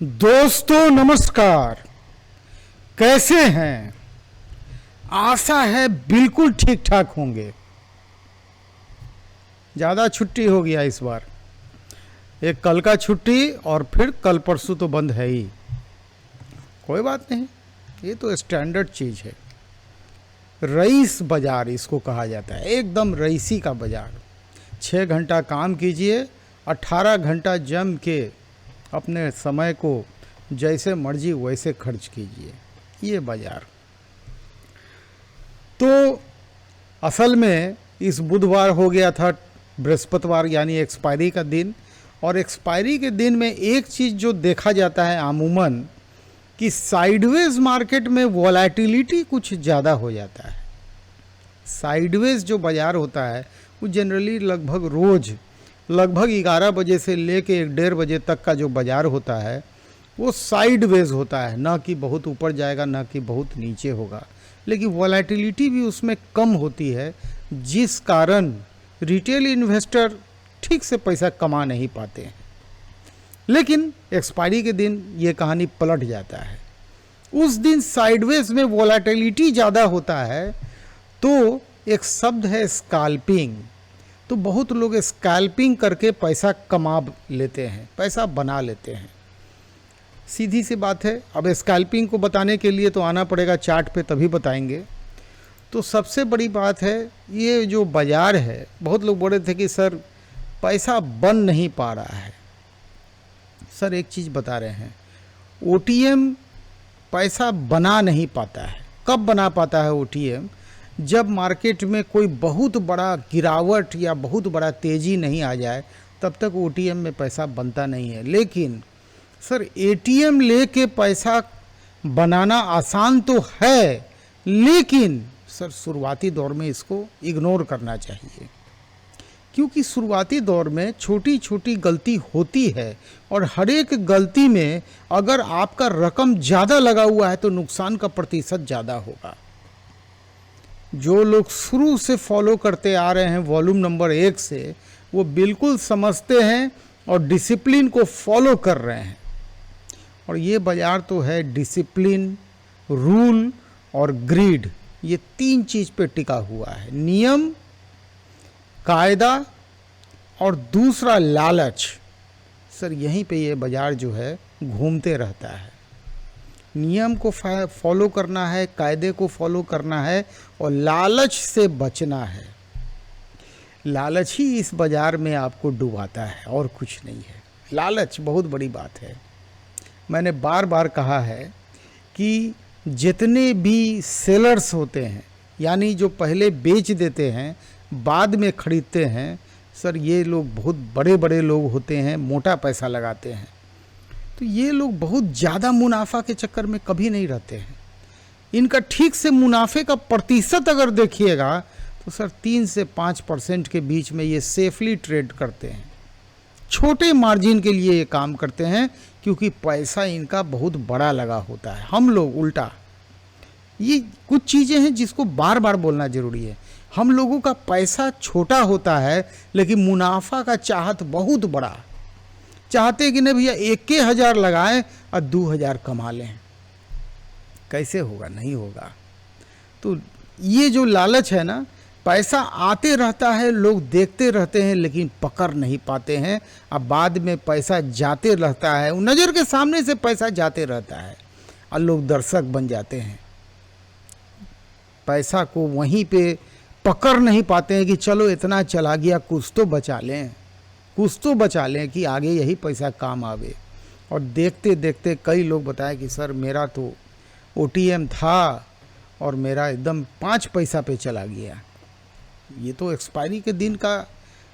दोस्तों नमस्कार। कैसे हैं? आशा है बिल्कुल ठीक ठाक होंगे। ज़्यादा छुट्टी हो गया इस बार। एक कल का छुट्टी और फिर कल परसों तो बंद है ही। कोई बात नहीं, ये तो स्टैंडर्ड चीज़ है। रईस बाज़ार इसको कहा जाता है, एकदम रईसी का बाज़ार। 6 घंटा काम कीजिए, 18 घंटा जम के अपने समय को जैसे मर्जी वैसे खर्च कीजिए। ये बाज़ार तो असल में इस बुधवार हो गया था बृहस्पतिवार, यानी एक्सपायरी का दिन। और एक्सपायरी के दिन में एक चीज़ जो देखा जाता है आमूमन कि साइडवेज मार्केट में वॉलेटिलिटी कुछ ज़्यादा हो जाता है। साइडवेज जो बाज़ार होता है वो जनरली लगभग 11 बजे से लेके 1-1:30 बजे तक का जो बाज़ार होता है वो साइडवेज होता है, ना कि बहुत ऊपर जाएगा ना कि बहुत नीचे होगा। लेकिन वॉलेटिलिटी भी उसमें कम होती है, जिस कारण रिटेल इन्वेस्टर ठीक से पैसा कमा नहीं पाते हैं। लेकिन एक्सपायरी के दिन ये कहानी पलट जाता है। उस दिन साइडवेज में वॉलेटिलिटी ज़्यादा होता है, तो एक शब्द है स्कैल्पिंग। तो बहुत लोग स्कैल्पिंग करके पैसा कमा लेते हैं, पैसा बना लेते हैं। सीधी सी बात है। अब स्कैल्पिंग को बताने के लिए तो आना पड़ेगा चार्ट पे, तभी बताएंगे। तो सबसे बड़ी बात है ये जो बाज़ार है, बहुत लोग बोल रहे थे कि सर पैसा बन नहीं पा रहा है। सर एक चीज़ बता रहे हैं, ओटीएम पैसा बना नहीं पाता है। कब बना पाता है ओटीएम? जब मार्केट में कोई बहुत बड़ा गिरावट या बहुत बड़ा तेज़ी नहीं आ जाए, तब तक ओटीएम में पैसा बनता नहीं है। लेकिन सर एटीएम लेके पैसा बनाना आसान तो है, लेकिन सर शुरुआती दौर में इसको इग्नोर करना चाहिए, क्योंकि शुरुआती दौर में छोटी छोटी गलती होती है और हर एक गलती में अगर आपका रकम ज़्यादा लगा हुआ है तो नुकसान का प्रतिशत ज़्यादा होगा। जो लोग शुरू से फॉलो करते आ रहे हैं वॉल्यूम नंबर 1 से, वो बिल्कुल समझते हैं और डिसिप्लिन को फॉलो कर रहे हैं। और ये बाज़ार तो है डिसिप्लिन, रूल और ग्रीड, ये 3 चीज़ पे टिका हुआ है। नियम, कायदा और दूसरा लालच। सर यहीं पे ये बाज़ार जो है घूमते रहता है। नियम को फॉलो करना है, कायदे को फॉलो करना है और लालच से बचना है। लालच ही इस बाज़ार में आपको डुबाता है और कुछ नहीं है। लालच बहुत बड़ी बात है। मैंने बार बार कहा है कि जितने भी सेलर्स होते हैं, यानी जो पहले बेच देते हैं बाद में ख़रीदते हैं, सर ये लोग बहुत बड़े बड़े लोग होते हैं, मोटा पैसा लगाते हैं। तो ये लोग बहुत ज़्यादा मुनाफा के चक्कर में कभी नहीं रहते हैं। इनका ठीक से मुनाफे का प्रतिशत अगर देखिएगा तो सर 3 से 5% के बीच में ये सेफली ट्रेड करते हैं। छोटे मार्जिन के लिए ये काम करते हैं, क्योंकि पैसा इनका बहुत बड़ा लगा होता है। हम लोग उल्टा, ये कुछ चीज़ें हैं जिसको बार बार बोलना ज़रूरी है। हम लोगों का पैसा छोटा होता है, लेकिन मुनाफा का चाहत बहुत बड़ा। चाहते कि नहीं भैया 1,000 लगाएं और 2,000 कमा लें। कैसे होगा? नहीं होगा। तो ये जो लालच है ना, पैसा आते रहता है, लोग देखते रहते हैं लेकिन पकड़ नहीं पाते हैं। अब बाद में पैसा जाते रहता है, नज़र के सामने से पैसा जाते रहता है और लोग दर्शक बन जाते हैं। पैसा को वहीं पे पकड़ नहीं पाते हैं कि चलो इतना चला गया, कुछ तो बचा लें, कुछ तो बचा लें कि आगे यही पैसा काम आवे। और देखते देखते कई लोग बताए कि सर मेरा तो ओटीएम था और मेरा एकदम 5 पैसा पे चला गया। ये तो एक्सपायरी के दिन का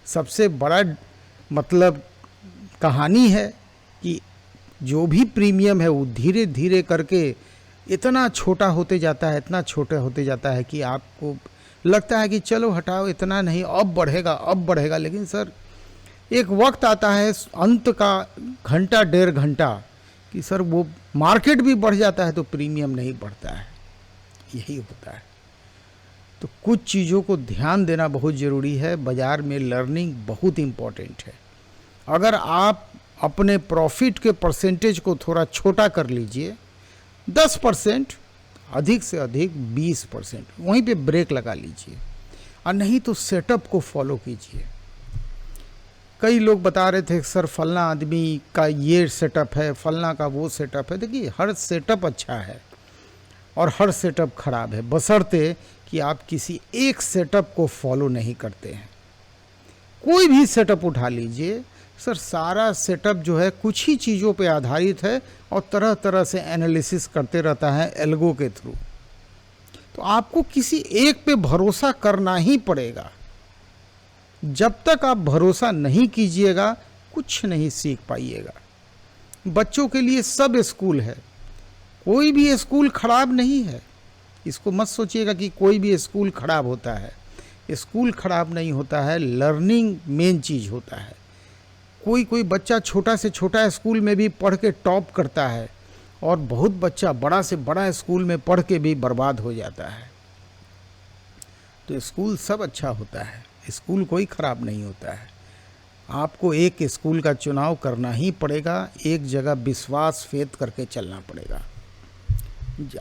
सबसे बड़ा मतलब कहानी है कि जो भी प्रीमियम है वो धीरे धीरे करके इतना छोटा होते जाता है, इतना छोटा होते जाता है कि आपको लगता है कि चलो हटाओ, इतना नहीं, अब बढ़ेगा अब बढ़ेगा। लेकिन सर एक वक्त आता है अंत का घंटा 1.5 घंटा कि सर वो मार्केट भी बढ़ जाता है तो प्रीमियम नहीं बढ़ता है। यही होता है। तो कुछ चीज़ों को ध्यान देना बहुत ज़रूरी है। बाज़ार में लर्निंग बहुत इम्पॉर्टेंट है। अगर आप अपने प्रॉफिट के परसेंटेज को थोड़ा छोटा कर लीजिए, 10%, अधिक से अधिक 20%, वहीं पे ब्रेक लगा लीजिए, और नहीं तो सेटअप को फॉलो कीजिए। कई लोग बता रहे थे सर फलना आदमी का ये सेटअप है, फलना का वो सेटअप है। देखिए, हर सेटअप अच्छा है और हर सेटअप खराब है, बशर्ते कि आप किसी एक सेटअप को फॉलो नहीं करते हैं। कोई भी सेटअप उठा लीजिए सर, सारा सेटअप जो है कुछ ही चीज़ों पे आधारित है और तरह तरह से एनालिसिस करते रहता है एल्गो के थ्रू। तो आपको किसी एक पे भरोसा करना ही पड़ेगा। जब तक आप भरोसा नहीं कीजिएगा कुछ नहीं सीख पाइएगा। बच्चों के लिए सब स्कूल है, कोई भी स्कूल खराब नहीं है। इसको मत सोचिएगा कि कोई भी स्कूल खराब होता है। स्कूल खराब नहीं होता है, लर्निंग मेन चीज़ होता है। कोई कोई बच्चा छोटा से छोटा स्कूल में भी पढ़ के टॉप करता है और बहुत बच्चा बड़ा से बड़ा स्कूल में पढ़ के भी बर्बाद हो जाता है। तो स्कूल सब अच्छा होता है, स्कूल कोई खराब नहीं होता है। आपको एक स्कूल का चुनाव करना ही पड़ेगा, एक जगह विश्वास फेथ करके चलना पड़ेगा।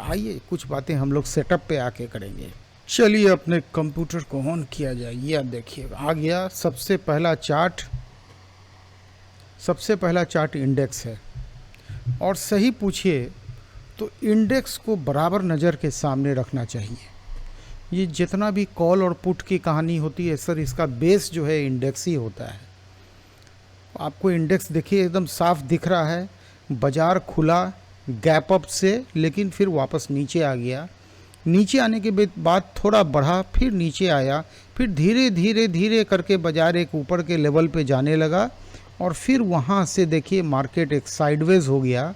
आइए कुछ बातें हम लोग सेटअप पे आके करेंगे। चलिए अपने कंप्यूटर को ऑन किया जाए। ये देखिए आ गया सबसे पहला चार्ट इंडेक्स है। और सही पूछिए तो इंडेक्स को बराबर नज़र के सामने रखना चाहिए। ये जितना भी कॉल और पुट की कहानी होती है सर, इसका बेस जो है इंडेक्स ही होता है। आपको इंडेक्स देखिए एकदम साफ दिख रहा है। बाजार खुला गैप अप से, लेकिन फिर वापस नीचे आ गया। नीचे आने के बाद थोड़ा बढ़ा, फिर नीचे आया, फिर धीरे धीरे धीरे करके बाजार एक ऊपर के लेवल पे जाने लगा और फिर वहाँ से देखिए मार्केट एक साइडवेज हो गया।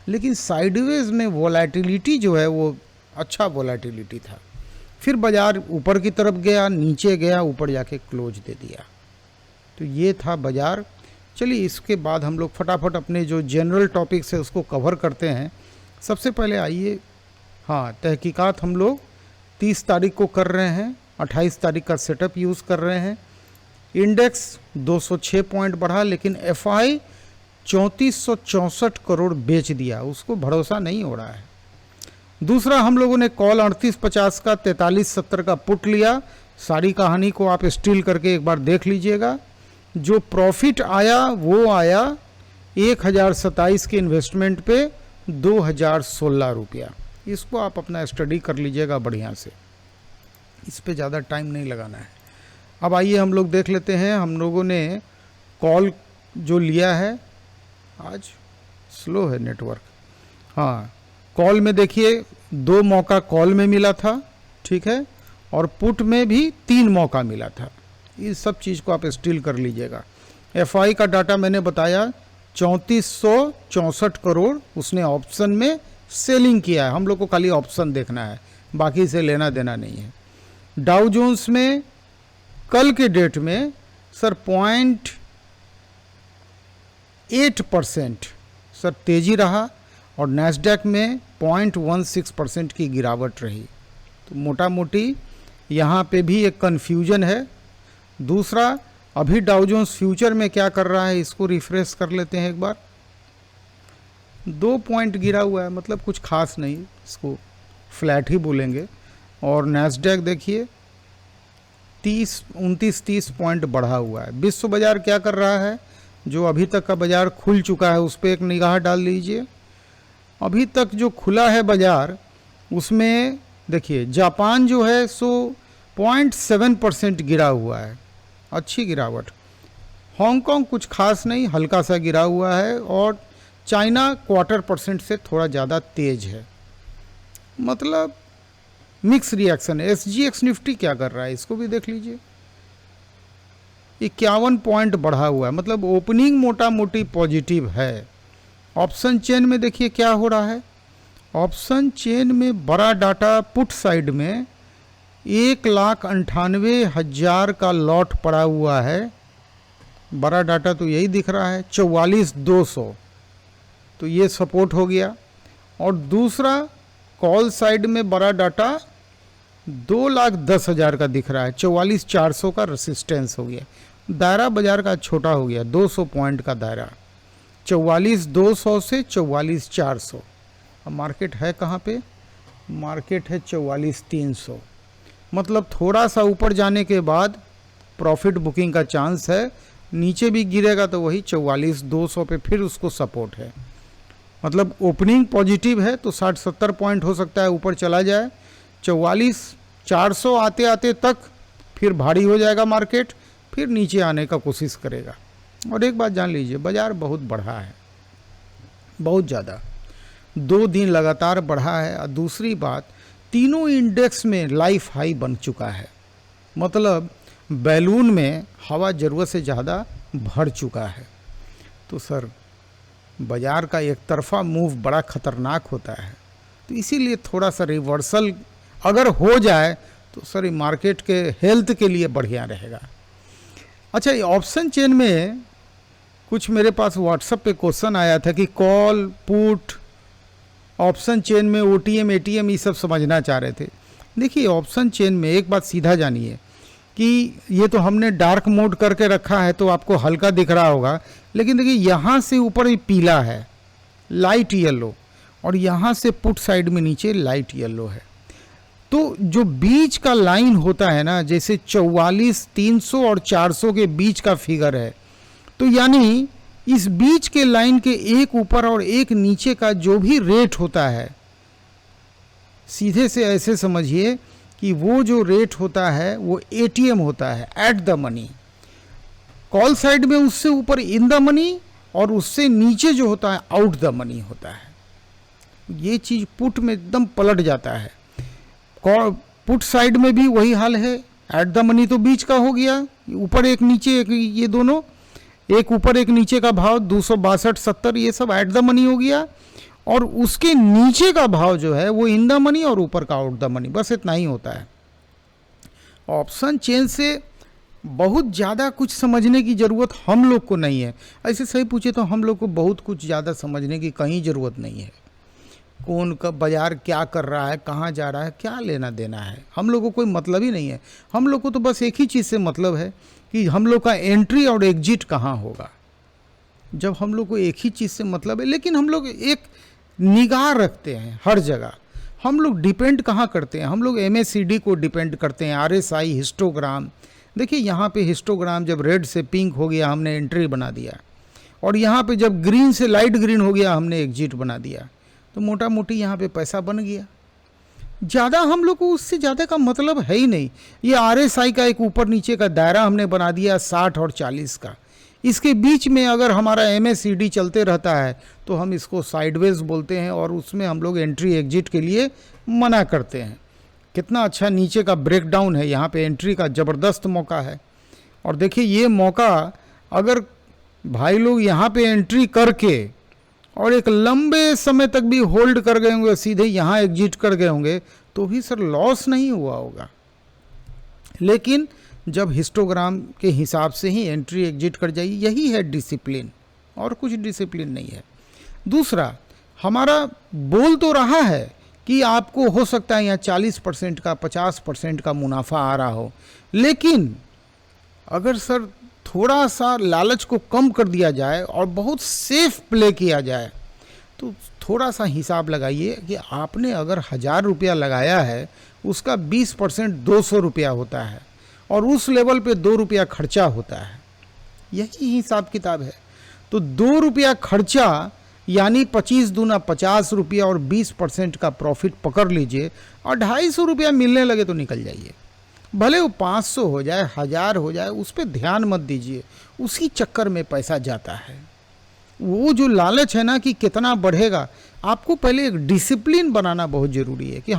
लेकिन साइडवेज में वोलेटिलिटी जो है वो अच्छा वोलेटिलिटी था। फिर बाजार ऊपर की तरफ गया, नीचे गया, ऊपर जाके क्लोज दे दिया। तो ये था बाजार। चलिए इसके बाद हम लोग फटाफट अपने जो जनरल टॉपिक्स है उसको कवर करते हैं। सबसे पहले आइए, हाँ, तहकीकात हम लोग 30 तारीख को कर रहे हैं, 28 तारीख का सेटअप यूज़ कर रहे हैं। इंडेक्स 206 पॉइंट बढ़ा, लेकिन एफआई 3464 करोड़ बेच दिया, उसको भरोसा नहीं हो रहा है। दूसरा, हम लोगों ने कॉल 3850 का 4370 का पुट लिया। सारी कहानी को आप स्टील करके एक बार देख लीजिएगा। जो प्रॉफिट आया वो आया 1027 के इन्वेस्टमेंट पे 2016 रुपया। इसको आप अपना स्टडी कर लीजिएगा बढ़िया से, इस पे ज़्यादा टाइम नहीं लगाना है। अब आइए हम लोग देख लेते हैं। हम लोगों ने कॉल जो लिया है, आज स्लो है नेटवर्क, हाँ, कॉल में देखिए 2 मौका कॉल में मिला था, ठीक है, और पुट में भी 3 मौका मिला था। इस सब चीज़ को आप स्टील कर लीजिएगा। एफआई का डाटा मैंने बताया 3464 करोड़ उसने ऑप्शन में सेलिंग किया है। हम लोग को खाली ऑप्शन देखना है, बाकी से लेना देना नहीं है। डाउ जोन्स में कल के डेट में सर 0.8% सर तेजी रहा और नैस्डैक में 0.16% की गिरावट रही। तो मोटा मोटी यहाँ पे भी एक कन्फ्यूजन है। दूसरा, अभी डाउ जोन्स फ्यूचर में क्या कर रहा है, इसको रिफ्रेश कर लेते हैं एक बार। 2 पॉइंट गिरा हुआ है, मतलब कुछ खास नहीं, इसको फ्लैट ही बोलेंगे। और नैस्डैक देखिए 29-30 पॉइंट बढ़ा हुआ है। विश्व बाजार क्या कर रहा है, जो अभी तक का बाजार खुल चुका है उस पर एक निगाह डाल लीजिए। अभी तक जो खुला है बाजार उसमें देखिए जापान जो है सो 0.7% गिरा हुआ है, अच्छी गिरावट। हांगकांग कुछ खास नहीं, हल्का सा गिरा हुआ है। और चाइना 0.25% से थोड़ा ज़्यादा तेज है, मतलब मिक्स रिएक्शन है। एसजीएक्स निफ्टी क्या कर रहा है, इसको भी देख लीजिए, 51 पॉइंट बढ़ा हुआ है, मतलब ओपनिंग मोटा मोटी पॉजिटिव है। ऑप्शन चेन में देखिए क्या हो रहा है। ऑप्शन चेन में बड़ा डाटा पुट साइड में 1,98,000 का लॉट पड़ा हुआ है। बड़ा डाटा तो यही दिख रहा है 44,200, तो ये सपोर्ट हो गया। और दूसरा कॉल साइड में बड़ा डाटा 2,10,000 का दिख रहा है, 44,400 का रेसिस्टेंस हो गया। दायरा बाजार का छोटा हो गया, 200 पॉइंट का दायरा। 44,200 से 44,400। अब मार्केट है कहाँ पे? मार्केट है 44,300। मतलब थोड़ा सा ऊपर जाने के बाद प्रॉफिट बुकिंग का चांस है, नीचे भी गिरेगा तो वही 44,200 पे फिर उसको सपोर्ट है। मतलब ओपनिंग पॉजिटिव है तो 60-70 पॉइंट हो सकता है ऊपर चला जाए। 44,400 आते आते तक फिर भारी हो जाएगा मार्केट, फिर नीचे आने का कोशिश करेगा। और एक बात जान लीजिए, बाज़ार बहुत बढ़ा है, बहुत ज़्यादा, 2 दिन लगातार बढ़ा है। और दूसरी बात, तीनों इंडेक्स में लाइफ हाई बन चुका है। मतलब बैलून में हवा ज़रूरत से ज़्यादा भर चुका है। तो सर बाज़ार का एक तरफा मूव बड़ा ख़तरनाक होता है। तो इसीलिए थोड़ा सा रिवर्सल अगर हो जाए तो सर मार्केट के हेल्थ के लिए बढ़िया रहेगा। अच्छा, ये ऑप्शन चेन में कुछ मेरे पास व्हाट्सएप पे क्वेश्चन आया था कि कॉल पुट ऑप्शन चेन में ओटीएम एटीएम ये सब समझना चाह रहे थे। देखिए ऑप्शन चेन में एक बात सीधा जानिए कि ये तो हमने डार्क मोड करके रखा है तो आपको हल्का दिख रहा होगा, लेकिन देखिए यहाँ से ऊपर ये पीला है, लाइट येलो, और यहाँ से पुट साइड में नीचे लाइट येलो है। तो जो बीच का लाइन होता है ना, जैसे 44,300 और 400 के बीच का फिगर है, तो यानी इस बीच के लाइन के एक ऊपर और एक नीचे का जो भी रेट होता है, सीधे से ऐसे समझिए कि वो जो रेट होता है वो एटीएम होता है, at the money. Call side में उससे ऊपर इन द मनी और उससे नीचे जो होता है आउट द मनी होता है। ये चीज़ पुट में एकदम पलट जाता है। पुट साइड में भी वही हाल है, एट द मनी तो बीच का हो गया, ऊपर एक नीचे एक, ये दोनों एक ऊपर एक नीचे का भाव 262.70 ये सब एट द मनी हो गया, और उसके नीचे का भाव जो है वो इन द मनी और ऊपर का आउट द मनी, बस इतना ही होता है। ऑप्शन चेन से बहुत ज़्यादा कुछ समझने की ज़रूरत हम लोग को नहीं है। ऐसे सही पूछे तो हम लोग को बहुत कुछ ज़्यादा समझने की कहीं ज़रूरत नहीं है। कौन कब बाज़ार क्या कर रहा है, कहाँ जा रहा है, क्या लेना देना है, हम लोग को कोई मतलब ही नहीं है। हम लोग को तो बस एक ही चीज़ से मतलब है कि हम लोग का एंट्री और एग्जिट कहाँ होगा। जब हम लोग को एक ही चीज़ से मतलब है, लेकिन हम लोग एक निगाह रखते हैं हर जगह। हम लोग डिपेंड कहाँ करते हैं, हम लोग MACD को डिपेंड करते हैं, RSI, हिस्टोग्राम। देखिए यहाँ पे हिस्टोग्राम जब रेड से पिंक हो गया हमने एंट्री बना दिया, और यहाँ पे जब ग्रीन से लाइट ग्रीन हो गया हमने एग्जिट बना दिया, तो मोटा मोटी यहाँ पे पैसा बन गया। ज़्यादा हम लोग को उससे ज़्यादा का मतलब है ही नहीं। ये RSI का एक ऊपर नीचे का दायरा हमने बना दिया 60 और 40 का। इसके बीच में अगर हमारा MACD चलते रहता है तो हम इसको साइडवेज बोलते हैं, और उसमें हम लोग एंट्री एग्जिट के लिए मना करते हैं। कितना अच्छा नीचे का ब्रेकडाउन है, यहाँ पे एंट्री का ज़बरदस्त मौका है। और देखिए ये मौका अगर भाई लोग यहाँ पे एंट्री करके और एक लंबे समय तक भी होल्ड कर गए होंगे, सीधे यहाँ एग्जिट कर गए होंगे, तो भी सर लॉस नहीं हुआ होगा। लेकिन जब हिस्टोग्राम के हिसाब से ही एंट्री एग्जिट कर जाइए, यही है डिसिप्लिन, और कुछ डिसिप्लिन नहीं है। दूसरा, हमारा बोल तो रहा है कि आपको हो सकता है यहाँ 40% का 50% का मुनाफा आ रहा हो, लेकिन अगर सर थोड़ा सा लालच को कम कर दिया जाए और बहुत सेफ प्ले किया जाए, तो थोड़ा सा हिसाब लगाइए कि आपने अगर 1,000 रुपया लगाया है, उसका 20% 200 रुपया होता है, और उस लेवल पे 2 रुपया खर्चा होता है। यही हिसाब किताब है। तो 2 रुपया खर्चा यानी 25 दूना 50 रुपया और 20% का प्रॉफिट पकड़ लीजिए, और 250 रुपया मिलने लगे तो निकल जाइए। भले वो 500 हो जाए, 1,000 हो जाए, उस पर ध्यान मत दीजिए, उसी चक्कर में पैसा जाता है। वो जो लालच है ना कि कितना बढ़ेगा, आपको पहले एक डिसिप्लिन बनाना बहुत ज़रूरी है कि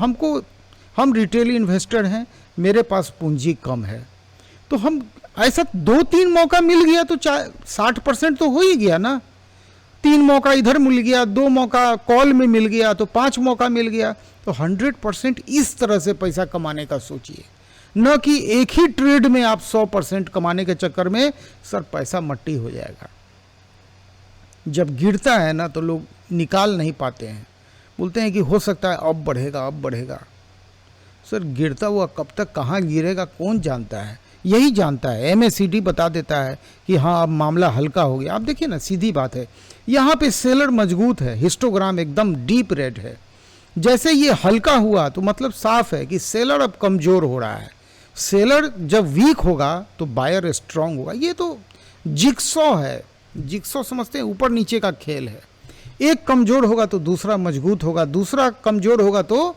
हम रिटेल इन्वेस्टर हैं, मेरे पास पूंजी कम है, तो हम ऐसा 2-3 मौका मिल गया तो 60% तो हो ही गया ना। 3 मौका इधर मिल गया, 2 मौका कॉल में मिल गया, तो 5 मौका मिल गया। तो 100% इस तरह से पैसा कमाने का सोचिए, न कि एक ही ट्रेड में आप 100% कमाने के चक्कर में सर पैसा मट्टी हो जाएगा। जब गिरता है ना तो लोग निकाल नहीं पाते हैं, बोलते हैं कि हो सकता है अब बढ़ेगा अब बढ़ेगा। सर गिरता हुआ कब तक कहाँ गिरेगा कौन जानता है। यही जानता है। एमएसीडी बता देता है कि हाँ अब मामला हल्का हो गया। आप देखिए ना, सीधी बात है, यहाँ पे सेलर मजबूत है, हिस्टोग्राम एकदम डीप रेड है। जैसे ये हल्का हुआ तो मतलब साफ है कि सेलर अब कमज़ोर हो रहा है। सेलर जब वीक होगा तो बायर स्ट्रांग होगा। ये तो जिक्सॉ है, जिक्सॉ समझते हैं, ऊपर नीचे का खेल है। एक कमज़ोर होगा तो दूसरा मजबूत होगा, दूसरा कमज़ोर होगा तो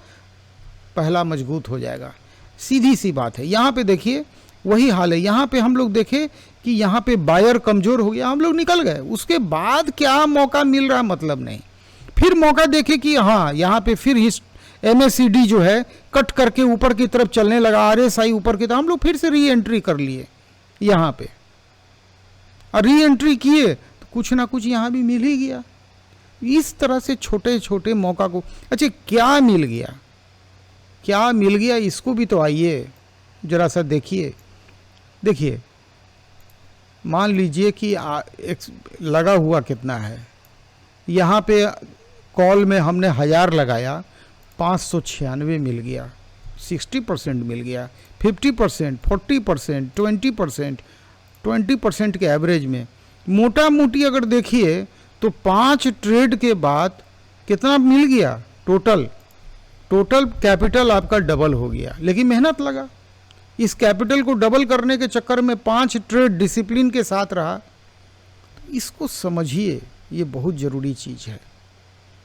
पहला मजबूत हो जाएगा। सीधी सी बात है। यहाँ पे देखिए वही हाल है। यहाँ पे हम लोग देखें कि यहाँ पे बायर कमज़ोर हो गया, हम लोग निकल गए। उसके बाद क्या मौका मिल रहा है मतलब नहीं। फिर मौका देखे कि हाँ यहाँ पे फिर एमएसीडी जो है कट करके ऊपर की तरफ चलने लगा, आरएसआई ऊपर की तरफ, हम लोग फिर से री एंट्री कर लिए यहाँ पे, और री एंट्री किए तो कुछ ना कुछ यहाँ भी मिल ही गया। इस तरह से छोटे छोटे मौका को, अच्छा क्या मिल गया, क्या मिल गया, इसको भी तो आइए जरा सा देखिए। देखिए मान लीजिए कि लगा हुआ कितना है, यहाँ पे कॉल में हमने 1000 लगाया, 596 मिल गया, 60% मिल गया, 50%, 40%, 20%, 20% के एवरेज में। मोटा मोटी अगर देखिए तो 5 ट्रेड के बाद कितना मिल गया, टोटल कैपिटल आपका डबल हो गया। लेकिन मेहनत लगा, इस कैपिटल को डबल करने के चक्कर में 5 ट्रेड डिसिप्लिन के साथ रहा। इसको समझिए, ये बहुत ज़रूरी चीज़ है।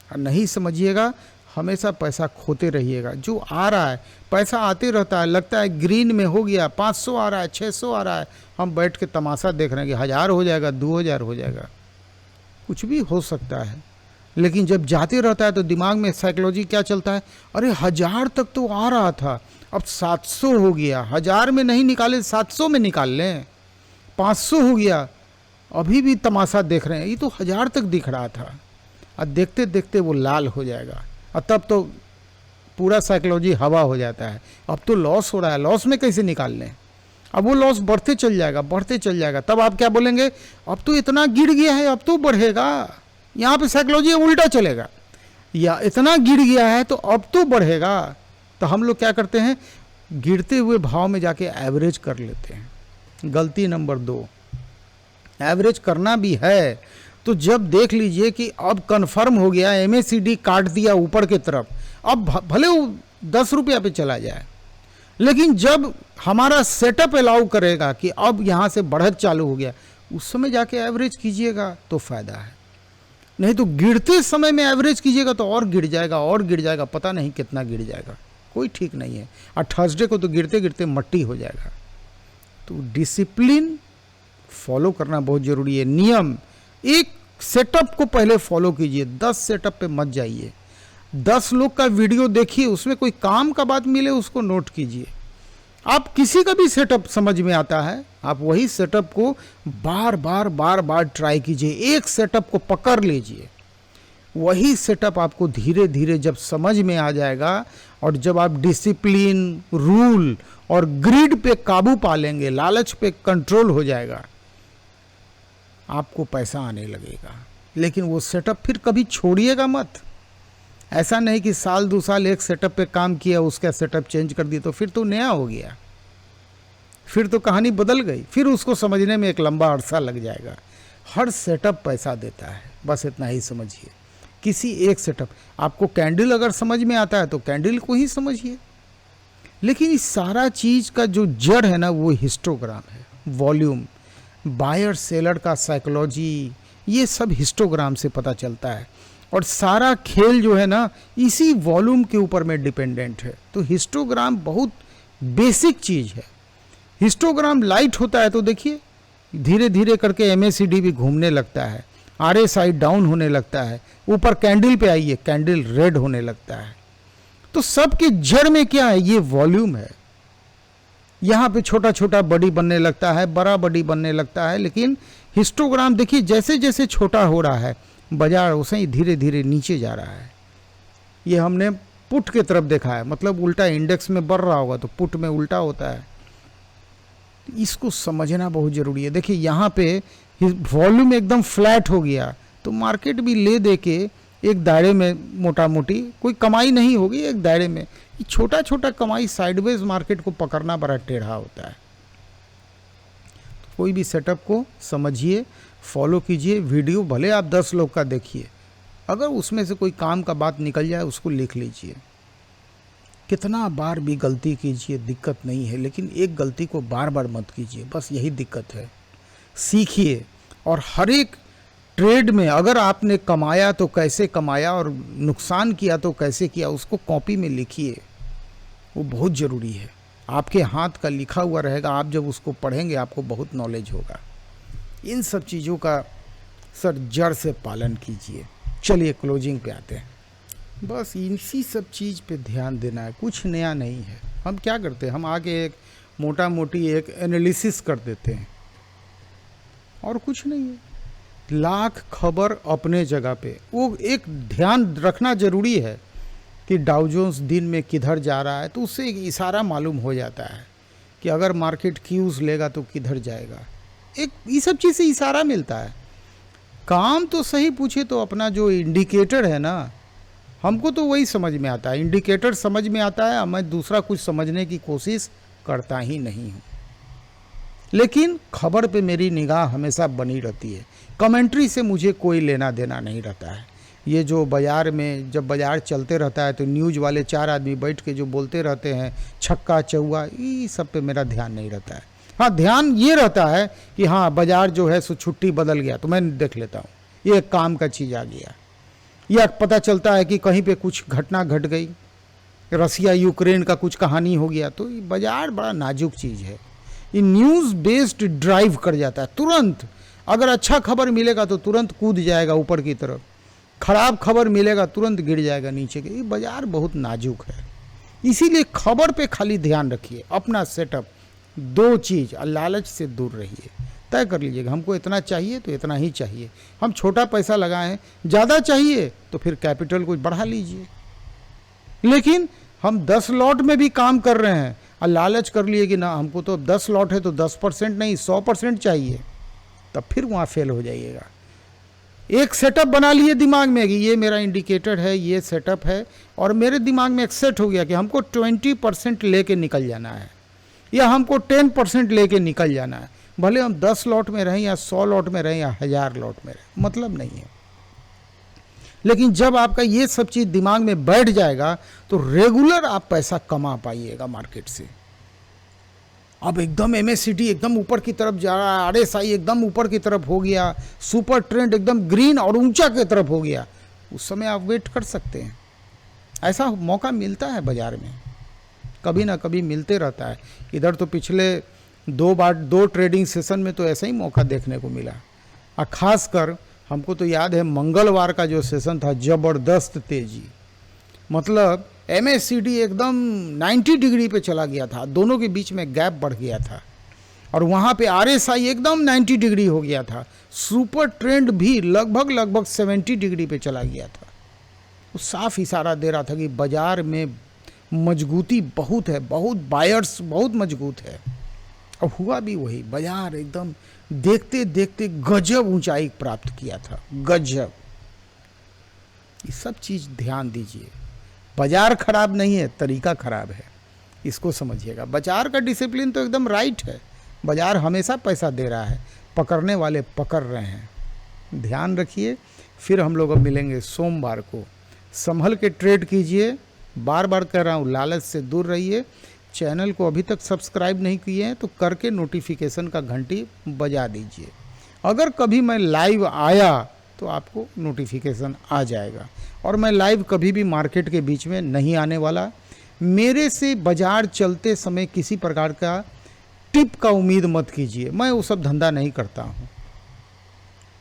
और नहीं समझिएगा हमेशा पैसा खोते रहिएगा। जो आ रहा है पैसा आते रहता है, लगता है ग्रीन में हो गया, 500 आ रहा है, 600 आ रहा है, हम बैठ के तमाशा देख रहे हैं कि 1000 हो जाएगा, 2000 हो जाएगा, कुछ भी हो सकता है। लेकिन जब जाते रहता है तो दिमाग में साइकोलॉजी क्या चलता है, अरे 1000 तक तो आ रहा था, अब 700 हो गया, 1000 में नहीं निकाले 700 में निकाल लें, 500 हो गया, अभी भी तमाशा देख रहे हैं, ये तो 1000 तक दिख रहा था। और देखते देखते वो लाल हो जाएगा, और तब तो पूरा साइकोलॉजी हवा हो जाता है। अब तो लॉस हो रहा है, लॉस में कैसे निकाल लें। अब वो लॉस बढ़ते चल जाएगा, बढ़ते चल जाएगा। तब आप क्या बोलेंगे, अब तो इतना गिर गया है, अब तो बढ़ेगा। यहाँ पे साइकोलॉजी उल्टा चलेगा, या इतना गिर गया है तो अब तो बढ़ेगा। तो हम लोग क्या करते हैं, गिरते हुए भाव में जाके एवरेज कर लेते हैं। गलती नंबर 2, एवरेज करना भी है तो जब देख लीजिए कि अब कंफर्म हो गया, एमएसीडी काट दिया ऊपर की तरफ, अब भले वो 10 रुपया पे चला जाए, लेकिन जब हमारा सेटअप अलाउ करेगा कि अब यहाँ से बढ़त चालू हो गया, उस समय जाके एवरेज कीजिएगा तो फ़ायदा है। नहीं तो गिरते समय में एवरेज कीजिएगा तो और गिर जाएगा, और गिर जाएगा, पता नहीं कितना गिर जाएगा, कोई ठीक नहीं है। और थर्सडे को तो गिरते गिरते मट्टी हो जाएगा। तो डिसिप्लिन फॉलो करना बहुत ज़रूरी है। नियम, एक सेटअप को पहले फॉलो कीजिए, 10 सेटअप पे मत जाइए। 10 लोग का वीडियो देखिए, उसमें कोई काम का बात मिले उसको नोट कीजिए। आप किसी का भी सेटअप समझ में आता है, आप वही सेटअप को बार बार ट्राई कीजिए। एक सेटअप को पकड़ लीजिए, वही सेटअप आपको धीरे धीरे जब समझ में आ जाएगा, और जब आप डिसिप्लिन, रूल और ग्रिड पे काबू पा लेंगे, लालच पे कंट्रोल हो जाएगा, आपको पैसा आने लगेगा। लेकिन वो सेटअप फिर कभी छोड़िएगा मत। ऐसा नहीं कि साल 2 साल एक सेटअप पे काम किया, उसका सेटअप चेंज कर दिया तो फिर तो नया हो गया, फिर तो कहानी बदल गई, फिर उसको समझने में एक लंबा अरसा लग जाएगा। हर सेटअप पैसा देता है, बस इतना ही समझिए। किसी एक सेटअप, आपको कैंडल अगर समझ में आता है तो कैंडल को ही समझिए। लेकिन इस सारा चीज़ का जो जड़ है ना, वो हिस्टोग्राम है, वॉल्यूम, बायर सेलर का साइकोलॉजी, ये सब हिस्टोग्राम से पता चलता है। और सारा खेल जो है ना, इसी वॉल्यूम के ऊपर में डिपेंडेंट है। तो हिस्टोग्राम बहुत बेसिक चीज़ है। हिस्टोग्राम लाइट होता है तो देखिए धीरे धीरे करके एमएसीडी भी घूमने लगता है, आरएसआई डाउन होने लगता है, ऊपर कैंडल पे आइए, कैंडल रेड होने लगता है। तो सबके जड़ में क्या है, ये वॉल्यूम है। यहाँ पे छोटा छोटा बड़ी बनने लगता है, बड़ा बड़ी बनने लगता है। लेकिन हिस्टोग्राम देखिए जैसे जैसे छोटा हो रहा है बाजार, उसे ही धीरे धीरे नीचे जा रहा है। ये हमने पुट की तरफ देखा है, मतलब उल्टा, इंडेक्स में बढ़ रहा होगा तो पुट में उल्टा होता है। इसको समझना बहुत ज़रूरी है। देखिए यहाँ पे वॉल्यूम एकदम फ्लैट हो गया तो मार्केट भी ले दे के एक दायरे में, मोटा मोटी कोई कमाई नहीं होगी एक दायरे में। छोटा छोटा कमाई साइडवेज मार्केट को पकड़ना बड़ा टेढ़ा होता है। कोई भी सेटअप को समझिए, फॉलो कीजिए, वीडियो भले आप 10 लोग का देखिए, अगर उसमें से कोई काम का बात निकल जाए उसको लिख लीजिए। कितना बार भी गलती कीजिए दिक्कत नहीं है, लेकिन एक गलती को बार बार मत कीजिए, बस यही दिक्कत है। सीखिए, और हर एक ट्रेड में अगर आपने कमाया तो कैसे कमाया और नुकसान किया तो कैसे किया, उसको कॉपी में लिखिए, वो बहुत ज़रूरी है। आपके हाथ का लिखा हुआ रहेगा, आप जब उसको पढ़ेंगे आपको बहुत नॉलेज होगा। इन सब चीज़ों का सर जड़ से पालन कीजिए। चलिए क्लोजिंग पे आते हैं। बस इसी सब चीज़ पे ध्यान देना है, कुछ नया नहीं है। हम क्या करते हैं, हम आगे एक मोटा मोटी एक एनालिसिस कर देते हैं और कुछ नहीं है। लाख खबर अपने जगह पे, वो एक ध्यान रखना ज़रूरी है कि डाउ जोन्स दिन में किधर जा रहा है, तो उससे एक इशारा मालूम हो जाता है कि अगर मार्केट क्यूज़ लेगा तो किधर जाएगा। एक ये सब चीज़ से इशारा मिलता है। काम तो सही पूछे तो अपना जो इंडिकेटर है ना, हमको तो वही समझ में आता है, इंडिकेटर समझ में आता है, मैं दूसरा कुछ समझने की कोशिश करता ही नहीं हूँ। लेकिन खबर पे मेरी निगाह हमेशा बनी रहती है। कमेंट्री से मुझे कोई लेना देना नहीं रहता है। ये जो बाज़ार में जब बाज़ार चलते रहता है तो न्यूज़ वाले 4 आदमी बैठ के जो बोलते रहते हैं छक्का चौवा, ये सब पे मेरा ध्यान नहीं रहता है। हाँ, ध्यान ये रहता है कि हाँ बाज़ार जो है सो छुट्टी बदल गया तो मैं देख लेता हूँ, ये एक काम का चीज़ आ गया, या पता चलता है कि कहीं पे कुछ घटना घट गई, रसिया यूक्रेन का कुछ कहानी हो गया, तो ये बाज़ार बड़ा नाजुक चीज़ है। ये न्यूज़ बेस्ड ड्राइव कर जाता है तुरंत। अगर अच्छा खबर मिलेगा तो तुरंत कूद जाएगा ऊपर की तरफ, खराब खबर मिलेगा तुरंत गिर जाएगा नीचे के। ये बाज़ार बहुत नाजुक है, इसीलिए खबर पे खाली ध्यान रखिए। अपना सेटअप 2 चीज़, लालच से दूर रहिए। तय कर लीजिएगा हमको इतना चाहिए तो इतना ही चाहिए। हम छोटा पैसा लगाएं, ज़्यादा चाहिए तो फिर कैपिटल को बढ़ा लीजिए। लेकिन हम 10 लॉट में भी काम कर रहे हैं और लालच कर लिए कि ना हमको तो 10 लॉट है तो 10% नहीं 100% चाहिए, तब फिर वहाँ फेल हो जाइएगा। एक सेटअप बना लिए दिमाग में कि ये मेरा इंडिकेटर है, ये सेटअप है, और मेरे दिमाग में एक सेट हो गया कि हमको 20% लेके निकल जाना है या हमको 10% लेके निकल जाना है। भले हम 10 लॉट में रहें या 100 लॉट में रहें या 1000 लॉट में रहें, मतलब नहीं है। लेकिन जब आपका ये सब चीज़ दिमाग में बैठ जाएगा तो रेगुलर आप पैसा कमा पाइएगा मार्केट से। अब एकदम MACD एकदम ऊपर की तरफ जा रहा है, RSI एकदम ऊपर की तरफ हो गया, सुपर ट्रेंड एकदम ग्रीन और ऊंचा की तरफ हो गया, उस समय आप वेट कर सकते हैं। ऐसा मौका मिलता है बाज़ार में, कभी ना कभी मिलते रहता है। इधर तो पिछले 2 ट्रेडिंग सेशन में तो ऐसा ही मौका देखने को मिला। और ख़ासकर हमको तो याद है मंगलवार का जो सेशन था, ज़बरदस्त तेज़ी, मतलब MACD एकदम 90 डिग्री पे चला गया था, दोनों के बीच में गैप बढ़ गया था, और वहाँ पे RSI एकदम 90 डिग्री हो गया था, सुपर ट्रेंड भी लगभग 70 डिग्री पे चला गया था। वो साफ इशारा दे रहा था कि बाज़ार में मजबूती बहुत है, बहुत बायर्स बहुत मजबूत है। और हुआ भी वही, बाज़ार एकदम देखते देखते गजब ऊंचाई प्राप्त किया था, गजब। ये सब चीज़ ध्यान दीजिए। बाज़ार खराब नहीं है, तरीका खराब है, इसको समझिएगा। बाज़ार का डिसिप्लिन तो एकदम राइट है, बाज़ार हमेशा पैसा दे रहा है, पकड़ने वाले पकड़ रहे हैं। ध्यान रखिए। फिर हम लोग अब मिलेंगे सोमवार को। संभल के ट्रेड कीजिए, बार बार कह रहा हूँ, लालच से दूर रहिए। चैनल को अभी तक सब्सक्राइब नहीं किए हैं तो करके नोटिफिकेशन का घंटी बजा दीजिए। अगर कभी मैं लाइव आया तो आपको नोटिफिकेशन आ जाएगा। और मैं लाइव कभी भी मार्केट के बीच में नहीं आने वाला। मेरे से बाज़ार चलते समय किसी प्रकार का टिप का उम्मीद मत कीजिए, मैं वो सब धंधा नहीं करता हूँ।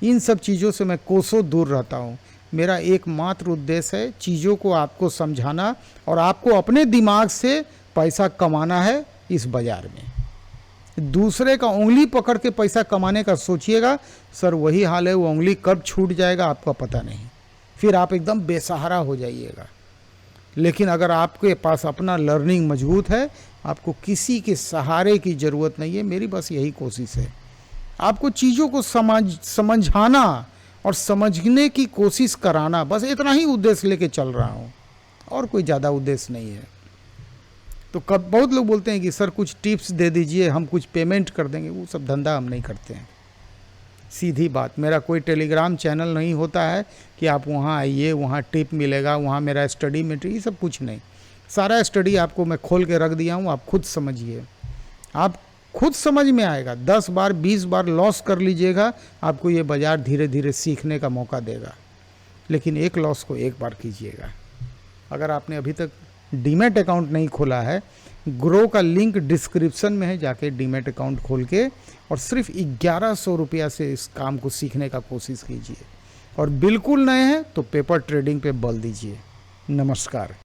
इन सब चीज़ों से मैं कोसों दूर रहता हूँ। मेरा एकमात्र उद्देश्य है चीज़ों को आपको समझाना और आपको अपने दिमाग से पैसा कमाना है इस बाज़ार में। दूसरे का उंगली पकड़ के पैसा कमाने का सोचिएगा, सर वही हाल है, वो उंगली कब छूट जाएगा आपका पता नहीं, फिर आप एकदम बेसहारा हो जाइएगा। लेकिन अगर आपके पास अपना लर्निंग मजबूत है, आपको किसी के सहारे की ज़रूरत नहीं है। मेरी बस यही कोशिश है, आपको चीज़ों को समझाना और समझने की कोशिश कराना, बस इतना ही उद्देश्य लेके चल रहा हूँ, और कोई ज़्यादा उद्देश्य नहीं है। तो कब बहुत लोग बोलते हैं कि सर कुछ टिप्स दे दीजिए, हम कुछ पेमेंट कर देंगे। वो सब धंधा हम नहीं करते हैं। सीधी बात, मेरा कोई टेलीग्राम चैनल नहीं होता है कि आप वहाँ आइए, वहाँ टिप मिलेगा, वहाँ मेरा स्टडी मटेरियल, ये सब कुछ नहीं। सारा स्टडी आपको मैं खोल के रख दिया हूँ, आप खुद समझिए, आप खुद समझ में आएगा। 10 बार 20 बार लॉस कर लीजिएगा, आपको ये बाज़ार धीरे धीरे सीखने का मौका देगा। लेकिन एक लॉस को एक बार कीजिएगा। अगर आपने अभी तक डीमैट अकाउंट नहीं खोला है, ग्रो का लिंक डिस्क्रिप्शन में है, जाके डीमैट अकाउंट खोल के और सिर्फ 1100 रुपया से इस काम को सीखने का कोशिश कीजिए। और बिल्कुल नए हैं तो पेपर ट्रेडिंग पे बल दीजिए। नमस्कार।